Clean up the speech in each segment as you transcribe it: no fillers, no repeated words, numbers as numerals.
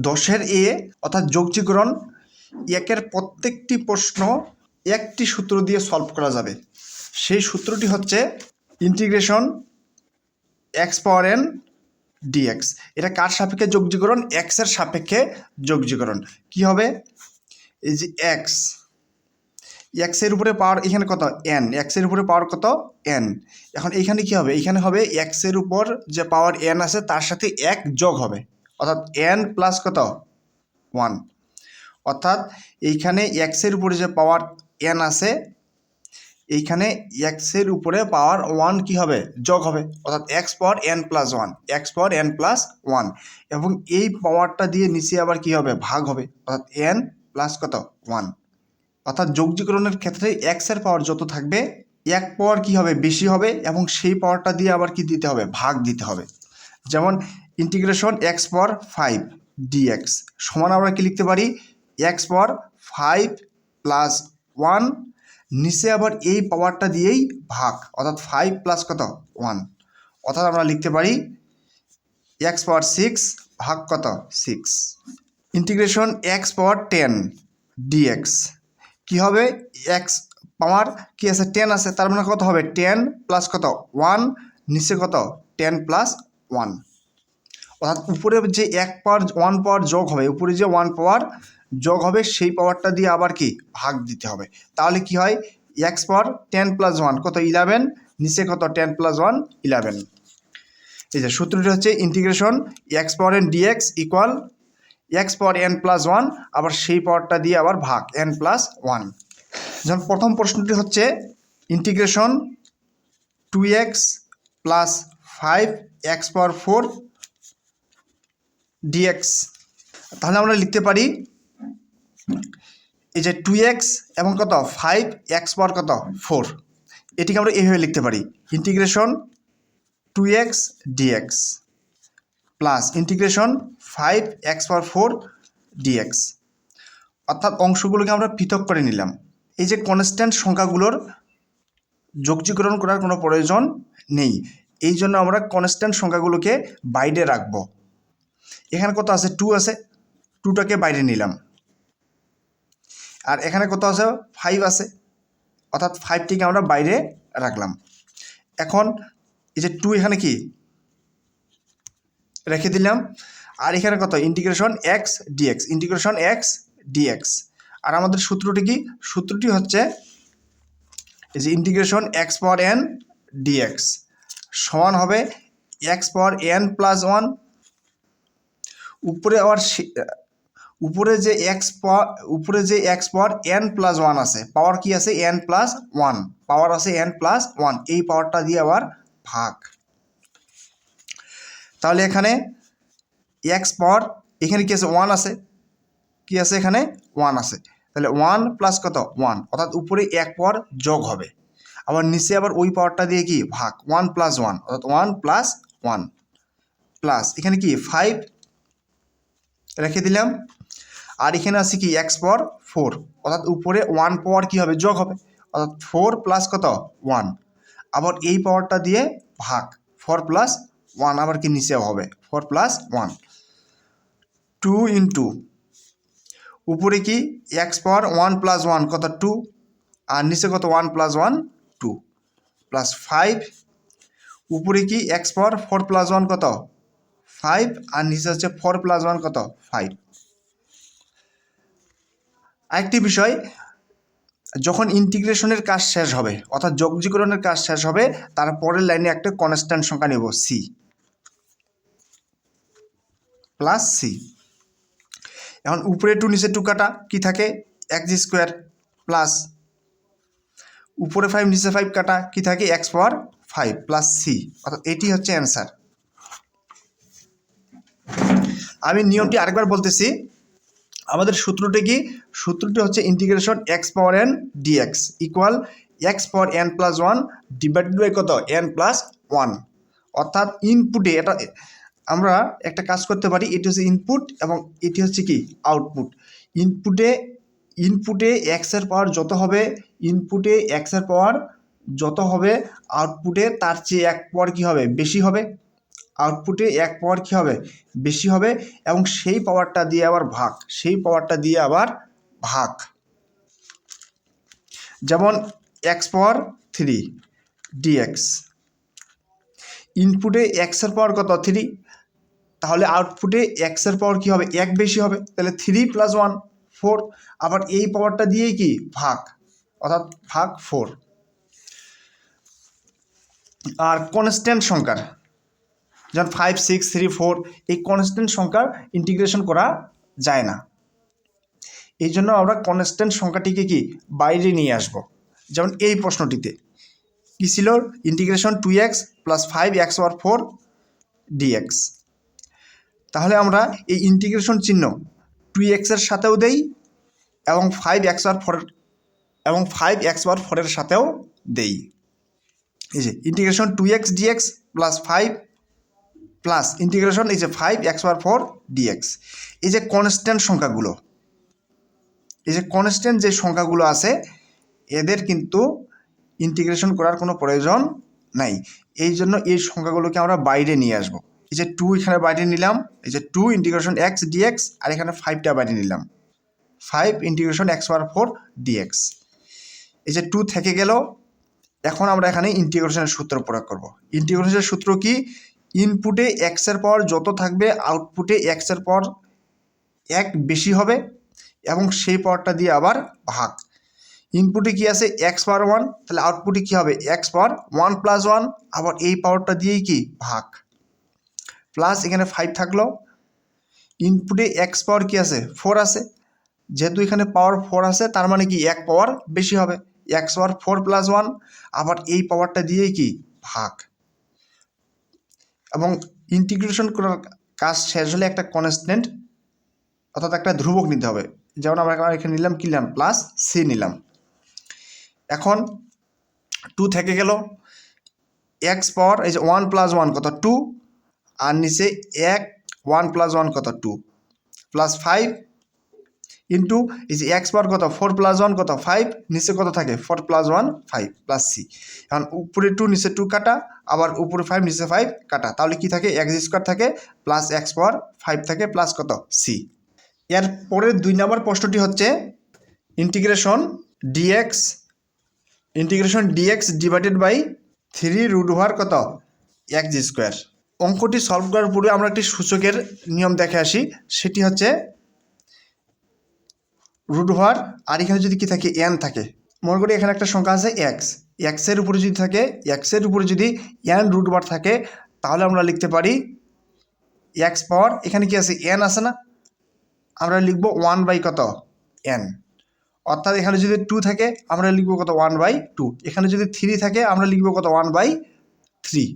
10-এর এ অর্থাৎ যোগজীকরণ একের প্রত্যেকটি প্রশ্ন একটি সূত্র দিয়ে সলভ করা যাবে। সেই সূত্রটি হচ্ছে integration x power n dx. এটা কার সাপেক্ষে যোগজীকরণ? এক্সের সাপেক্ষে যোগজীকরণ। কি হবে? এই যে এক্স, এক্সের উপরে পাওয়ার এখানে কত? এন। এক্সের উপরে পাওয়ার কত? এন। এখন এইখানে কি হবে? এইখানে হবে এক্সের উপর যে পাওয়ার এন আছে তার সাথে এক যোগ হবে, অর্থাৎ এন প্লাস কত? 1। অর্থাৎ এইখানে এক্সের উপরে যে পাওয়ার এন আছে এইখানে এক্সের উপরে পাওয়ার 1 কি হবে? যোগ হবে, অর্থাৎ x power n plus 1, x power n plus 1। এবং এই পাওয়ারটা দিয়ে নিচে আবার কি হবে? ভাগ হবে, অর্থাৎ এন প্লাস কত? 1। অর্থাৎ যোগজীকরণের ক্ষেত্রে এক্সের পাওয়ার যত থাকবে এক পাওয়ার কি হবে? বেশি হবে, এবং সেই পাওয়ারটা দিয়ে আবার কি দিতে হবে? ভাগ দিতে হবে। যেমন ইন্টিগ্রেশন এক্স পাওয়ার 5 ডিএক্স সমান আমরা কি লিখতে পারি? এক্স পাওয়ার 5 প্লাস 1, নিচে আবার এই পাওয়ারটা দিয়েই ভাগ, অর্থাৎ 5 প্লাস কত? 1। অর্থাৎ আমরা লিখতে পারি এক্স পাওয়ার 6 ভাগ কত? 6। ইন্টিগ্রেশন এক্স পাওয়ার 10 ডিএক্স কি হবে? এক্স পাওয়ার কি আছে? 10 আছে, তার মানে কত হবে? 10 প্লাস কত? 1, নিচে কত? 10 প্লাস 1। অর্থাৎ উপরে যে এক পাওয়ার 1 পাওয়ার যোগ হবে, উপরে যে 1 পাওয়ার যোগ হবে সেই পাওয়ারটা দিয়ে আবার কি ভাগ দিতে হবে। তাহলে কি হয়? এক্স পাওয়ার 10 প্লাস 1 কত? 11, নিচে কত? 10 প্লাস 1 11। এই যে সূত্রটি হচ্ছে integration x power n dx equal x power n plus 1, আবার সেই পাওয়ারটা দিয়ে আবার ভাগ এন প্লাস 1। যেমন প্রথম প্রশ্নটি হচ্ছে integration 2x plus 5 x power 4 dx. তাহলে আমরা লিখতে পারি এই যে 2x এবং কত? 5 এক্স পাওয়ার কত? 4। এটিকে আমরা এইভাবে লিখতে পারি integration 2x dx plus integration 5 x power 4 dx. অর্থাৎ অংশগুলোকে আমরা পৃথক করে নিলাম। এই যে কনস্ট্যান্ট সংখ্যাগুলোর যোগজীকরণ করার কোনো প্রয়োজন নেই, এই জন্য আমরা কনস্ট্যান্ট সংখ্যাগুলোকে বাইরে রাখবো। এখানে কত আছে? 2 আছে, 2টাকে বাইরে নিলাম। আর এখানে কত আছে? 5 আছে, অর্থাৎ 5টিকে আমরা বাইরে রাখলাম। এখন এই যে 2 এখানে কি রেখে দিলাম, আর এখানে কত? Integration x dx, integration x dx. আর আমাদের সূত্রটি কি? সূত্রটি হচ্ছে এই যে integration x power n dx সমান হবে এক্স পাওয়ার এন প্লাস 1, উপরে আবার উপরে যে এক্স পাওয়ার এন প্লাস 1 আছে, পাওয়ার কি আছে? এন প্লাস 1, পাওয়ার আছে এন প্লাস 1, এই পাওয়ারটা দিয়ে আবার ভাগ। তাহলে এখানে এক্স পাওয়ার এখানে কি আছে? 1 আছে, কি আছে? এখানে 1 আছে, তাহলে 1 প্লাস কত? 1, অর্থাৎ উপরে এক পাওয়ার যোগ হবে, আবার নিচে আবার ওই পাওয়ারটা দিয়ে কি ভাগ 1 প্লাস 1, অর্থাৎ 1 প্লাস 1 প্লাস এখানে কি 5 রেখে দিলাম। আর এখানে আছে কি এক্স পাওয়ার 4, অর্থাৎ উপরে 1 পাওয়ার কি হবে? যোগ হবে, অর্থাৎ 4 প্লাস কত? 1, আবার এই পাওয়ারটা দিয়ে ভাগ 4 প্লাস 1, আবার কি নিচেও হবে 4 প্লাস 1। 2 ইন্টু উপরে কি এক্স পাওয়ার 1 প্লাস 1 কত? 2, আর নিচে কত? 1 প্লাস 1 2 প্লাস 5, উপরে কি এক্স পাওয়ার 4 প্লাস 1 কত? 5, আর নিচে হচ্ছে 4 প্লাস 1 কত? 5। আরেকটি বিষয়, যখন ইন্টিগ্রেশনের কাজ শেষ হবে অর্থাৎ যোগজীকরণের কাজ শেষ হবে, তার পরের লাইনে একটা কনস্ট্যান্ট সংখ্যা নেব সি প্লাস সি। এখন উপরে 2 নিচে 2 কাটা কি থাকে? এক্স স্কোয়ার প্লাস উপরে 5 নিচে 5 কাটা কি থাকে? এক্স পাওয়ার 5 প্লাস সি, অর্থাৎ এটি হচ্ছে অ্যান্সার। আমি নিয়মটি আরেকবার বলতেছি। আমাদের সূত্রটি কি? সূত্রটি হচ্ছে integration x power n dx equal x power n plus 1 divided by কত? N plus 1। অর্থাৎ ইনপুটে এটা আমরা একটা কাজ করতে পারি, এটি হচ্ছে ইনপুট এবং এটি হচ্ছে কি আউটপুট। ইনপুটে এক্সের পাওয়ার যত হবে, ইনপুটে এক্সের পাওয়ার যত হবে, আউটপুটে তার চেয়ে এক পাওয়ার কী হবে? বেশি হবে। আউটপুটে এক পাওয়ার কী হবে, বেশি হবে, এবং সেই পাওয়ারটা দিয়ে আবার ভাগ, যেমন এক্স পাওয়ার 3 ডিএক্স। ইনপুটে এক্সের পাওয়ার কত, 3, তাহলে আউটপুটে এক্সের পাওয়ার কী হবে, এক বেশি হবে, তাহলে 3 + 1 4, আবার এই পাওয়ারটা দিয়েই কি ভাগ, অর্থাৎ ভাগ 4। আর কনস্ট্যান্ট সংখ্যার, যেমন 5 6 3 4, এই কনস্ট্যান্ট সংখ্যার ইন্টিগ্রেশন করা যায় না, এই জন্য আমরা কনস্ট্যান্ট সংখ্যাটিকে কি বাইরে নিয়ে আসব। যেমন এই প্রশ্নটিতে কী ছিল, ইন্টিগ্রেশন 2x + 5x / 4 dx। তাহলে আমরা এই ইন্টিগ্রেশন চিহ্ন 2x এর সাথেও দেই এবং 5x / 4 এর সাথেও দেই। এই যে integration 2x dx + 5 plus integration এই যে 5x / 4 dx। এই যে কনস্ট্যান্ট সংখ্যাগুলো, এই যে কনস্ট্যান্ট যে সংখ্যাগুলো আছে, এদের কিন্তু ইন্টিগ্রেশন করার কোনো প্রয়োজন নাই, এই জন্য এই সংখ্যাগুলোকে আমরা বাইরে নিয়ে আসব। এই যে 2 এখানে বাইরে নিলাম, এই যে 2 ইন্টিগ্রেশন x dx, আর এখানে 5টা বাইরে নিলাম, 5 ইন্টিগ্রেশন x / 4 dx। এই যে 2 থেকে গেল, এখন আমরা এখানে ইন্টিগ্রেশনের সূত্র প্রয়োগ করব। ইন্টিগ্রেশনের সূত্র কি, ইনপুটে x এর পাওয়ার যত থাকবে আউটপুটে x এর পাওয়ার এক বেশি হবে, এবং সেই পাওয়ারটা দিয়ে আবার ভাগ। ইনপুটে কি আছে, x ^ 1, তাহলে আউটপুটে কি হবে, x ^ 1 + 1, আবার এই পাওয়ারটা দিয়েই কি ভাগ, প্লাস এখানে 5 থাকলো। ইনপুটে x পাওয়ার কি আছে, 4 আছে, যেহেতু এখানে পাওয়ার 4 আছে, তার মানে কি এক পাওয়ার বেশি হবে, x ^ 4 + 1, আবার এই পাওয়ারটা দিয়েই কি ভাগ। এবং ইন্টিগ্রেশন করার কাজ শেষ হলে একটা কনস্ট্যান্ট, অর্থাৎ একটা ধ্রুবক নিতে হবে, যেমন আমরা এখানে নিলাম কি নিলাম, +c নিলাম। এখন 2 থেকে গেল, x পাওয়ার এই যে 1 + 1 কত, 2, আর নিচে 1 + 1 কত, 2, প্লাস 5 ইন্টু এই যে x পাওয়ার কত, 4 + 1 কত, 5, নিচে কত থাকে, 4 + 1 5 প্লাস c। এখন উপরে 2 নিচে 2 কাটা, আবার উপরে 5 নিচে 5 কাটা, তাহলে কি থাকে, x² থাকে প্লাস x পাওয়ার 5 থাকে প্লাস কত, c। এর পরের 2 নম্বর প্রশ্নটি হচ্ছে ইন্টিগ্রেশন dx ডিভাইডেড বাই 3 কত, x²। অঙ্কটি সলভ করার পূর্বে আমরা একটি সূচকের নিয়ম দেখে আসি, সেটি হচ্ছে √, আর এখানে যদি কি থাকে, n থাকে, মনে করি এখানে একটা সংখ্যা আছে x এর উপরে যদি থাকে, x এর উপরে যদি n √, থাকে, তাহলে আমরা লিখতে পারি x পাওয়ার, এখানে কি আছে, n আছে না, আমরা লিখব 1 কত, n। অর্থাৎ এখানে যদি 2 থাকে আমরা লিখব কত, 1/2। এখানে যদি 3 থাকে আমরা লিখব কত, 1/3।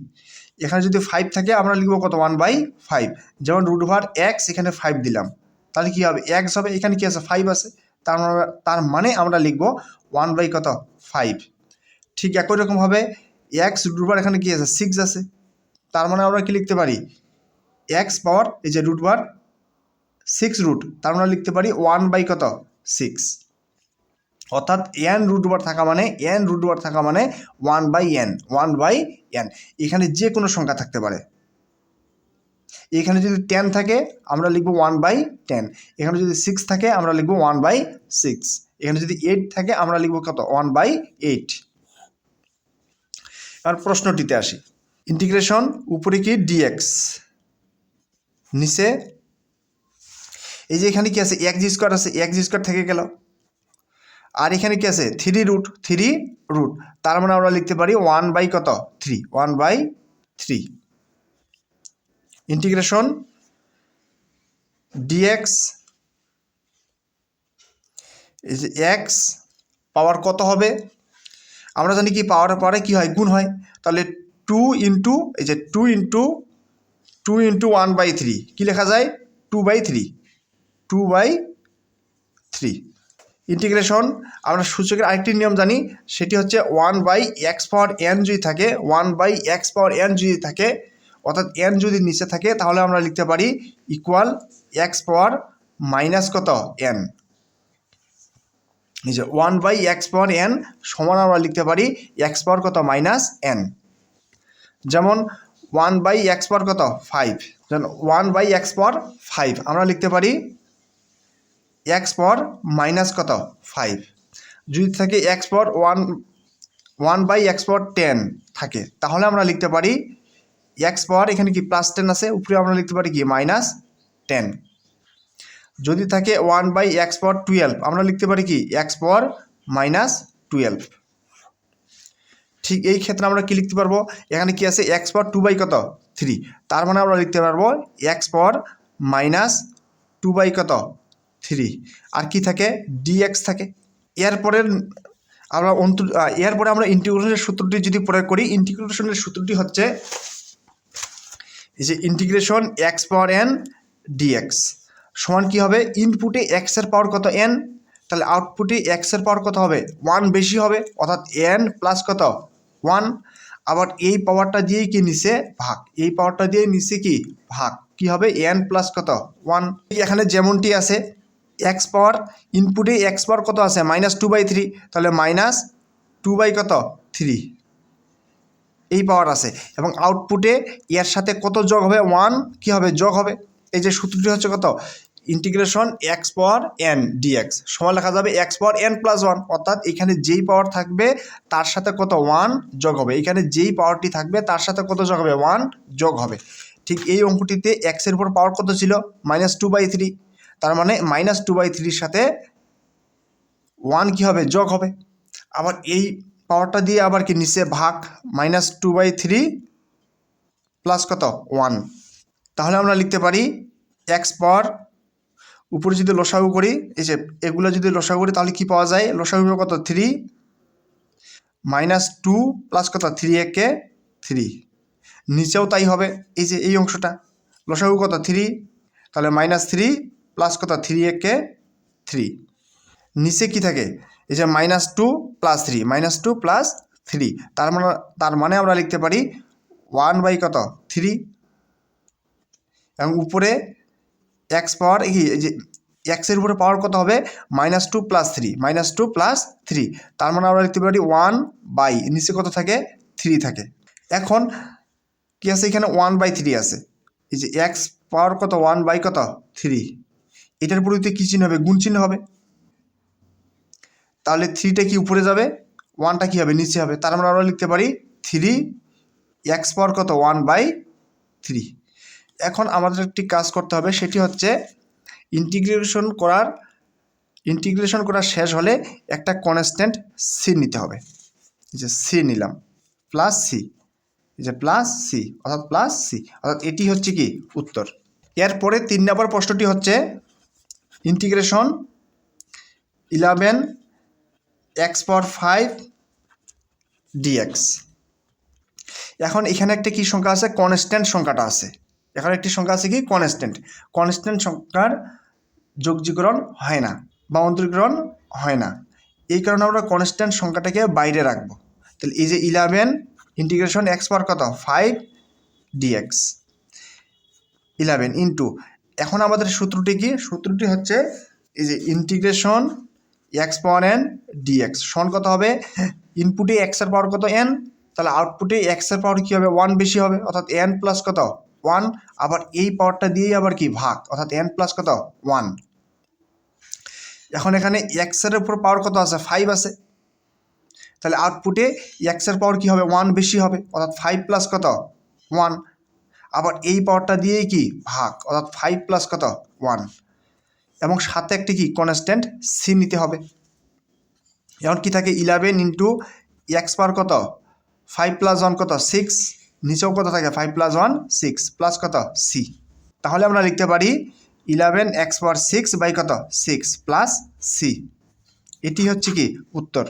এখানে যদি 5 থাকে আমরা লিখব কত, 1/5। যেমন √x, এখানে 5 দিলাম, তাহলে কি হবে, x হবে, এখানে কি আছে, 5 আছে, তার মানে আমরা লিখব 1/5। ঠিক একই রকমভাবে x √, এখানে কি আছে, 6 আছে, তার মানে আমরা কি লিখতে পারি, x পাওয়ার এই যে √, 6 তার মানে লিখতে পারি 1/6। অর্থাৎ n √, থাকা মানে 1/n। এখানে যে কোনো সংখ্যা থাকতে পারে। এখানে যদি 10 থাকে আমরা লিখব 1/10, এখানে যদি 6 থাকে আমরা লিখব 1/6, এখানে যদি 8 থাকে আমরা লিখব কত, 1/8। আর প্রশ্নটিতে আসি, ইন্টিগ্রেশন উপরে কি dx, নিচে এই যে এখানে কি আছে, x² আছে, x² থেকে গেল, আর এখানে কি আছে, 3 তার মানে আমরা লিখতে পারি 1/3। ইন্টিগ্রেশন dx, এই যে x পাওয়ার কত হবে, আমরা জানি কি পাওয়ার পরে কি হয়, গুণ হয়, তাহলে 2 ইন্টু এই যে 2 ইন্টু 1/3 কি লেখা যায়, 2/3। ইন্টিগ্রেশন আমরা সূচকের আরেকটি নিয়ম জানি, সেটি হচ্ছে 1/x⁴n যদি থাকে, 1/x⁴n যদি থাকে, অর্থাৎ n যদি নিচে থাকে, তাহলে আমরা লিখতে পারি ইকুয়াল x পাওয়ার মাইনাস কত, n। এই যে 1/x⁴n সমান আমরা লিখতে পারি x পাওয়ার কত, -n। যেমন 1/x পাওয়ার কত 5, 1/x পাওয়ার 5 আমরা লিখতে পারি x পাওয়ার মাইনাস কত 5। যদি থাকে x পাওয়ার 1/x পাওয়ার 10 থাকে, তাহলে আমরা লিখতে পারি x পাওয়ার, এখানে কি +10 আছে, উপরে আমরা লিখতে পারি কি -10। যদি থাকে 1/x পাওয়ার 12, আমরা লিখতে পারি কি x পাওয়ার -12। ঠিক এই ক্ষেত্রে আমরা কি লিখতে পারবো, এখানে কি আছে x পাওয়ার 2/3, তার মানে আমরা লিখতে পারবো x পাওয়ার -2/3। আর কি থাকে dx থাকে। এরপরে আমরা ইন্টিগ্রেশনের সূত্রটি যদি প্রয়োগ করি, ইন্টিগ্রেশনের সূত্রটি হচ্ছে এই যে ইন্টিগ্রেশন x পাওয়ার n dx সমান কি হবে, ইনপুটে x এর পাওয়ার কত n, তাহলে আউটপুটে x এর পাওয়ার কত হবে 1 বেশি হবে, অর্থাৎ n প্লাস কত 1। আবার এই পাওয়ারটা দিয়েই কি নিচে ভাগ, এই পাওয়ারটা দিয়ে নিচে কি ভাগ, কি হবে n প্লাস কত 1। এখানে যেমনটি আছে x পাওয়ার, ইনপুটে x পাওয়ার কত আছে -2/3, তাহলে -2/3 এই পাওয়ার আছে, এবং আউটপুটে এর সাথে কত যোগ হবে 1 কি হবে যোগ হবে। এই যে সূত্রটি হচ্ছে কত, ইন্টিগ্রেশন x পাওয়ার n dx সমান লেখা যাবে x পাওয়ার n প্লাস 1, অর্থাৎ এখানে যেই পাওয়ার থাকবে তার সাথে কত 1 যোগ হবে, এখানে যেই পাওয়ারটি থাকবে তার সাথে কত যোগ হবে 1 যোগ হবে। ঠিক এই অঙ্কটিতে x এর উপর পাওয়ার কত ছিল -2/3, তার মানে -2/3 সাথে 1 কি হবে যোগ হবে। আবার এই পাওয়ারটা দিয়ে আবার কি নিচে ভাগ, -2/3 প্লাস কত 1, তাহলে আমরা লিখতে পারি x পাওয়ার, উপরে যদি লসাগু করি, এই যে এগুলো যদি লসাগু করি তাহলে কি পাওয়া যায়, লসাগু কত 3 -2 প্লাস কত 3 একে 3, নিচেও তাই হবে। এই যে এই অংশটা লসাগু কত 3, তাহলে -3 প্লাস কত 3 একে 3, নিচে কি থাকে এই যে -2 প্লাস 3, -2 প্লাস 3, তার মানে আমরা লিখতে পারি 1/3, এবং উপরে x পাওয়ার কি, এই যে x এর উপরে পাওয়ার কত হবে -2 প্লাস 3, -2 প্লাস 3, তার মানে আমরা লিখতে পারি 1/, নিচে কত থাকে 3 থাকে। এখন কি আছে, এখানে 1/3 আছে, এই যে x পাওয়ার কত 1/3, এটার পরিবর্তে কী চিহ্ন হবে, গুণ চিহ্ন হবে, তাহলে 3টা কি উপরে যাবে, 1টা কি হবে নিচে হবে, তার মানে আমরা লিখতে পারি 3x পাওয়ার কত 1/3। এখন আমাদের একটি কাজ করতে হবে, সেটি হচ্ছে ইন্টিগ্রেশন করার শেষ হলে একটা কনস্ট্যান্ট সি নিতে হবে। এই যে সি নিলাম, প্লাস সি, এই যে প্লাস সি অর্থাৎ এটি হচ্ছে কি উত্তর। এরপরে 3 নম্বর প্রশ্নটি হচ্ছে ইন্টিগ্রেশন 11x পাওয়ার 5 dx। এখন এখানে একটা কি সংখ্যা আছে, কনস্ট্যান্ট সংখ্যাটা আছে, এখানে একটি সংখ্যা আছে কি কনস্ট্যান্ট সংখ্যার যোগজীকরণ হয় না বা অন্তরীকরণ হয় না, এই কারণে আমরা কনস্ট্যান্ট সংখ্যাটাকে বাইরে রাখবো। তাহলে এই যে 11 ইন্টিগ্রেশন x পাওয়ার কত 5 dx 11 ইন্টু, এখন আমাদের সূত্রটি কি, সূত্রটি হচ্ছে এই যে ইন্টিগ্রেশন x পাওয়ার n dx সমান কত হবে, ইনপুটে x এর পাওয়ার কত n, তাহলে আউটপুটে x এর পাওয়ার কী হবে 1 বেশি হবে, অর্থাৎ n প্লাস কত 1, আবার এই পাওয়ারটা দিয়েই আবার কি ভাগ, অর্থাৎ n প্লাস কত 1। এখন এখানে x এর উপর পাওয়ার কত আছে 5 আছে, তাহলে আউটপুটে x এর পাওয়ার কী হবে 1 বেশি হবে, অর্থাৎ 5 প্লাস কত 1, আবার এই পাওয়ারটা দিয়েই কি ভাগ, অর্থাৎ 5 প্লাস কত 1, এবং সাথে একটি কি কনস্ট্যান্ট সি নিতে হবে। এখন কি থাকে 11 ইন্টু x পাওয়ার কত 5 প্লাস 1 কত 6, নিচেও কত থাকে 5 প্লাস 1 6 প্লাস কত সি, তাহলে আমরা লিখতে পারি 11x পাওয়ার 6 বাই কত 6 প্লাস সি, এটি হচ্ছে কি উত্তর।